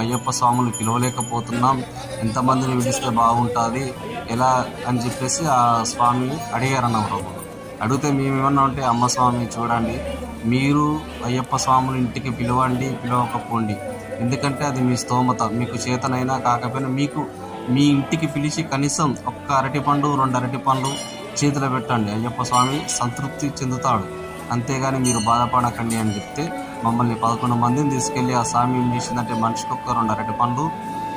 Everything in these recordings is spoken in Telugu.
అయ్యప్ప స్వాములు పిలవలేకపోతున్నాం, ఎంతమందిని పిలిస్తే బాగుంటుంది ఎలా అని చెప్పేసి ఆ స్వామిని అడిగారన్నమాట. అడిగితే మేమేమన్నా ఉంటే, అమ్మ స్వామి చూడండి, మీరు అయ్యప్ప స్వాములు ఇంటికి పిలవండి, పిలవకపోండి, ఎందుకంటే అది మీ స్తోమత, మీకు చేతనైనా కాకపోయినా మీకు మీ ఇంటికి పిలిచి కనీసం ఒక్క అరటిపండు 2 అరటిపండ్లు చేతిలో పెట్టండి, అయ్యప్ప స్వామి సంతృప్తి చెందుతాడు, అంతేగాని మీరు బాధపడకండి అని చెప్తే మమ్మల్ని 11 మందిని తీసుకెళ్ళి ఆ స్వామి ఏం చేసిందంటే మనిషికి ఒక్క 2 అరటిపండ్లు,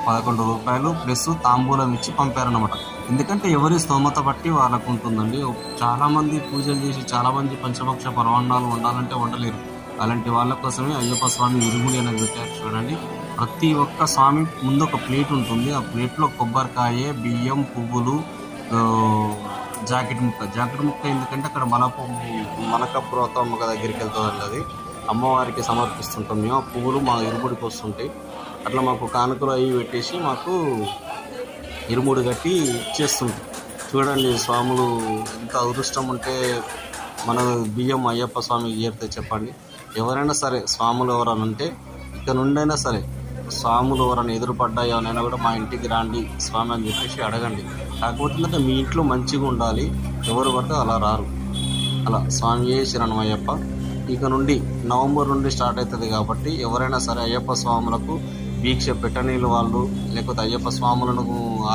11 రూపాయలు ప్లస్ తాంబూలం ఇచ్చి పంపారనమాట. ఎందుకంటే ఎవరి స్తోమత బట్టి వాళ్ళకు ఉంటుందండి. చాలామంది పూజలు చేసి చాలామంది పంచభక్ష పరమాన్నాలు వండాలంటే వండలేరు. అలాంటి వాళ్ళ కోసమే అయ్యప్ప స్వామి ఇరుముడి అనేది పెట్టారు చూడండి. ప్రతి ఒక్క స్వామి ముందు ఒక ప్లేట్ ఉంటుంది, ఆ ప్లేట్లో కొబ్బరికాయ, బియ్యం, పువ్వులు, జాకెట్ ముక్క ఎందుకంటే అక్కడ మనకపురతమ్మ దగ్గరికి వెళ్తుందండి, అది అమ్మవారికి సమర్పిస్తుంటాం మేము. ఆ పువ్వులు మా ఇరుముడికి వస్తుంటాయి. అట్లా మాకు కానుకలు అవి పెట్టేసి మాకు ఇరుముడి కట్టి చేస్తుంటాం. చూడండి స్వాములు ఎంత అదృష్టం ఉంటే మన బియ్యం అయ్యప్ప స్వామికి చేరితే చెప్పండి. ఎవరైనా సరే స్వాములు ఎవరైనా ఉంటే ఇక నుండైనా సరే స్వాములు ఎవరైనా ఎదురుపడ్డాయి ఎవరైనా కూడా మా ఇంటికి రాండి స్వామి అని చెప్పేసి అడగండి. కాకపోతే ఏంటంటే మీ ఇంట్లో మంచిగా ఉండాలి, ఎవరు పడితే అలా రారు. అలా స్వామి శరణం అయ్యప్ప. ఇక నుండి నవంబర్ నుండి స్టార్ట్ అవుతుంది కాబట్టి ఎవరైనా సరే అయ్యప్ప స్వాములకు దీక్ష పెట్టనీళ్ళు వాళ్ళు, లేకపోతే అయ్యప్ప స్వాములను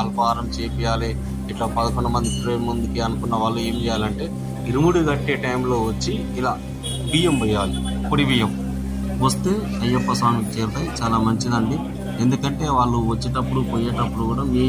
అల్పాహారం చేపియాలి, ఇట్లా 11 మంది ముందుకి అనుకున్న వాళ్ళు ఏం చేయాలంటే ఇరుముడి కట్టే టైంలో వచ్చి ఇలా బియ్యం పోయాలి, పొడి బియ్యం వస్తే అయ్యప్ప స్వామికి చేరుతాయి. చాలా మంచిదండి. ఎందుకంటే వాళ్ళు వచ్చేటప్పుడు పోయేటప్పుడు కూడా మీ